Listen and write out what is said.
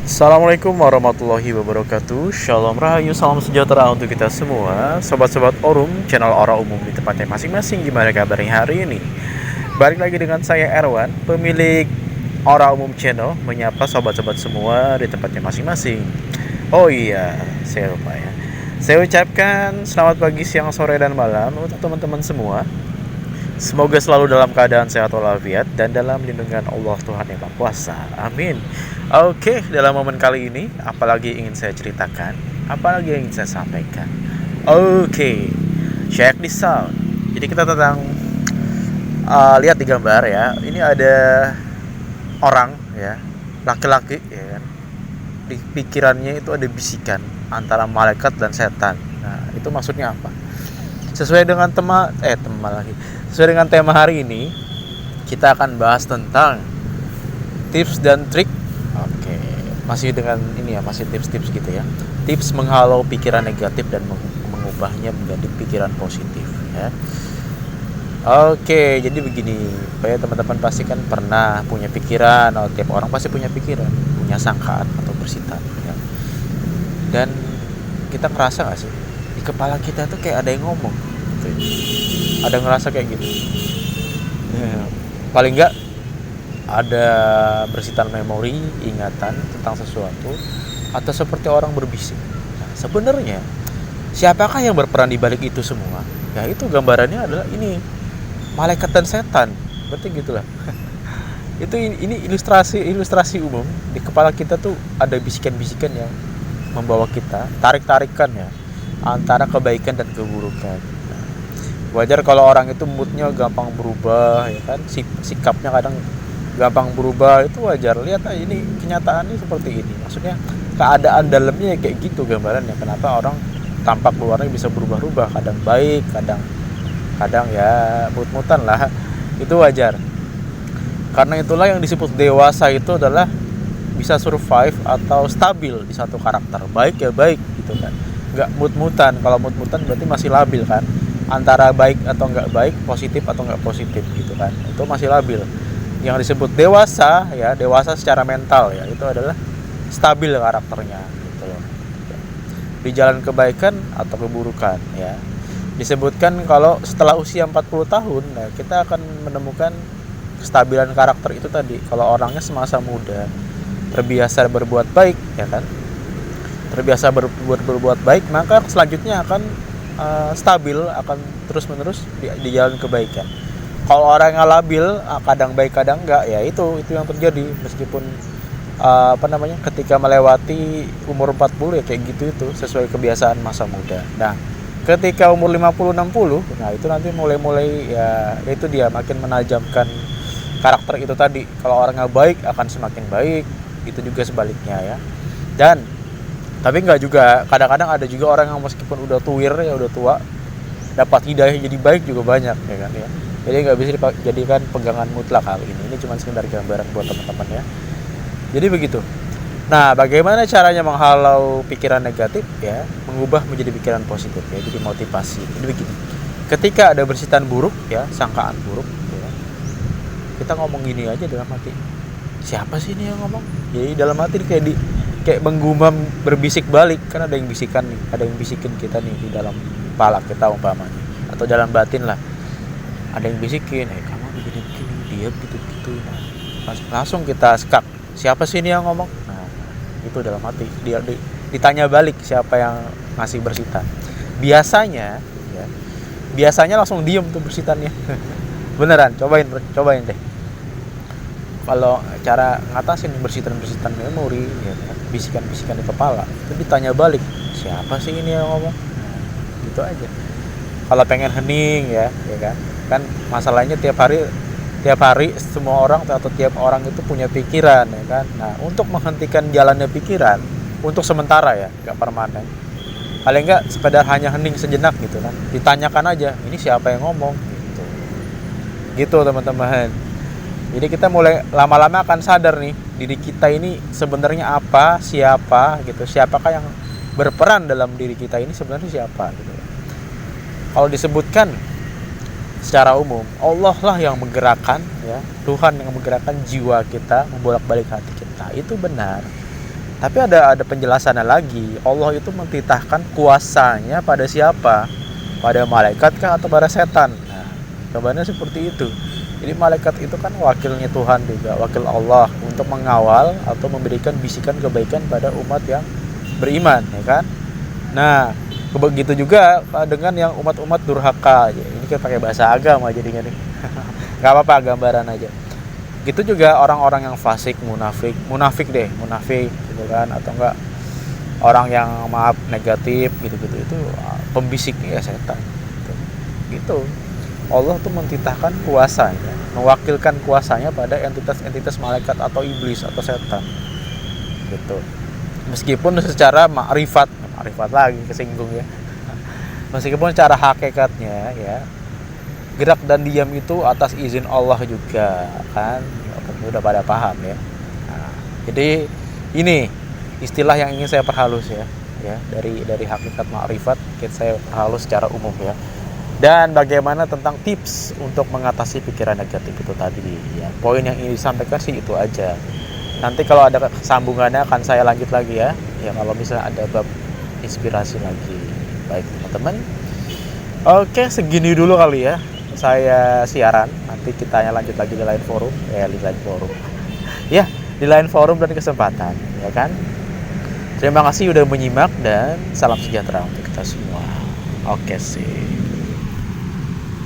Assalamualaikum warahmatullahi wabarakatuh. Shalom Rahayu, salam sejahtera untuk kita semua. Sobat-sobat Orum, channel Ora Umum di tempatnya masing-masing. Gimana kabarnya hari ini? Balik lagi dengan saya Erwan, pemilik Ora Umum Channel, menyapa sobat-sobat semua di tempatnya masing-masing. Oh iya, saya lupa ya. Saya ucapkan selamat pagi, siang, sore, dan malam untuk teman-teman semua. Semoga selalu dalam keadaan sehat walafiat dan dalam lindungan Allah Tuhan Yang Maha Kuasa. Amin. Oke, dalam momen kali ini, apalagi ingin saya ceritakan, apalagi ingin saya sampaikan. Oke, check this out. Jadi kita tentang lihat di gambar ya. Ini ada orang ya, laki-laki ya kan. Di pikirannya itu ada bisikan antara malaikat dan setan. Nah, itu maksudnya apa? Sesuai dengan Sesuai dengan tema hari ini, kita akan bahas tentang tips dan trik. Oke, masih dengan ini ya, masih tips-tips gitu ya. Tips menghalau pikiran negatif dan mengubahnya menjadi pikiran positif ya. Oke, jadi begini, supaya teman-teman pasti kan pernah punya pikiran, atau tiap orang pasti punya pikiran, punya sangkaan atau bersitan ya. Dan kita ngerasa gak sih, di kepala kita tuh kayak ada yang ngomong gitu. Ada ngerasa kayak gitu ya. Paling enggak ada bersitan memori, ingatan tentang sesuatu, atau seperti orang berbisik. Nah, sebenarnya siapakah yang berperan di balik itu semua? Ya itu gambarannya adalah ini, malaikat dan setan. Berarti gitulah. Ini ilustrasi umum. Di kepala kita tuh ada bisikan-bisikan yang membawa kita tarik-tarikan ya antara kebaikan dan keburukan. Wajar kalau orang itu moodnya gampang berubah ya kan, sikapnya kadang gampang berubah, itu wajar. Lihat aja ini kenyataannya seperti ini. Maksudnya keadaan dalamnya kayak gitu gambarannya. Kenapa orang tampak luarnya bisa berubah-ubah, kadang baik, kadang ya mut-mutan lah. Itu wajar. Karena itulah yang disebut dewasa itu adalah bisa survive atau stabil di satu karakter. Baik ya baik gitu kan. Enggak mut-mutan. Kalau mut-mutan berarti masih labil kan. Antara baik atau enggak baik, positif atau enggak positif gitu kan. Itu masih labil. Yang disebut dewasa ya, dewasa secara mental ya, itu adalah stabil karakternya gitu loh. Di jalan kebaikan atau keburukan ya. Disebutkan kalau setelah usia 40 tahun, nah kita akan menemukan kestabilan karakter itu tadi. Kalau orangnya semasa muda terbiasa berbuat baik ya kan. Terbiasa berbuat baik, maka selanjutnya akan stabil, akan terus-menerus di jalan kebaikan. Kalau orang yang labil, kadang baik kadang enggak, ya itu yang terjadi meskipun ketika melewati umur 40 ya kayak gitu, itu sesuai kebiasaan masa muda. Nah, ketika umur 50 60, nah itu nanti mulai ya itu dia makin menajamkan karakter itu tadi. Kalau orangnya baik akan semakin baik, itu juga sebaliknya ya. Dan tapi enggak juga, kadang-kadang ada juga orang yang meskipun udah tuir ya, udah tua, dapat hidayah jadi baik juga banyak ya kan ya. Jadi nggak bisa dijadikan pegangan mutlak hal ini. Ini cuma sekedar gambaran buat teman-teman ya. Jadi begitu. Nah, bagaimana caranya menghalau pikiran negatif ya, mengubah menjadi pikiran positif ya, jadi motivasi. Jadi begini. Ketika ada bersitan buruk ya, sangkaan buruk ya, kita ngomong gini aja dalam hati. Siapa sih ini yang ngomong? Jadi dalam hati kayak menggumam, berbisik balik, kan ada yang bisikan nih, ada yang bisikin kita nih di dalam kepala kita umpamanya, atau dalam batin lah, ada yang bisikin, kamu begini dia gitu. Nah, langsung kita skak, siapa sih ini yang ngomong? Nah, itu dalam hati dia ditanya balik siapa yang ngasih bersitan. Biasanya langsung diem tuh bersitannya. Beneran, cobain deh. Kalau cara ngatasin bersitan memori ya kan, bisikan di kepala, itu ditanya balik, siapa sih ini yang ngomong? Nah, gitu aja. Kalau pengen hening ya kan masalahnya tiap hari semua orang atau tiap orang itu punya pikiran ya kan. Nah, untuk menghentikan jalannya pikiran untuk sementara ya, enggak permanen, paling enggak sekedar hanya hening sejenak gitu kan, ditanyakan aja, ini siapa yang ngomong gitu teman-teman. Jadi kita mulai lama-lama akan sadar nih, diri kita ini sebenarnya apa, siapa gitu. Siapakah yang berperan dalam diri kita ini sebenarnya siapa gitu. Kalau disebutkan secara umum, Allah lah yang menggerakkan ya, Tuhan yang menggerakkan jiwa kita, membolak-balik hati kita. Itu benar. Tapi ada penjelasannya lagi. Allah itu mentitahkan kuasanya pada siapa? Pada malaikat kah atau pada setan? Nah, jawabannya seperti itu. Jadi malaikat itu kan wakilnya Tuhan juga, wakil Allah untuk mengawal atau memberikan bisikan kebaikan pada umat yang beriman, ya kan? Nah, begitu juga dengan yang umat-umat durhaka. Ini kan pakai bahasa agama jadinya nih. Gak apa-apa, gambaran aja. Gitu juga orang-orang yang fasik, munafik gitu kan, atau enggak orang yang maaf negatif gitu-gitu, itu pembisiknya ya setan gitu. Allah tuh mentitahkan kuasanya, mewakilkan kuasanya pada entitas-entitas malaikat atau iblis atau setan gitu. Meskipun secara makrifat lagi kesinggung ya, meskipun secara hakikatnya ya gerak dan diam itu atas izin Allah juga kan, udah pada paham ya. Nah, jadi ini istilah yang ingin saya perhalus ya dari hakikat makrifat saya perhalus secara umum ya. Dan bagaimana tentang tips untuk mengatasi pikiran negatif itu tadi ya. Poin yang ingin disampaikan sih itu aja. Nanti kalau ada sambungannya akan saya lanjut lagi ya. Ya kalau misalnya ada bab inspirasi lagi. Baik teman-teman. Oke, segini dulu kali ya. Saya siaran, nanti kita lanjut lagi di lain forum, ya di lain forum dan kesempatan, ya kan. Terima kasih udah menyimak dan salam sejahtera untuk kita semua. Oke sih.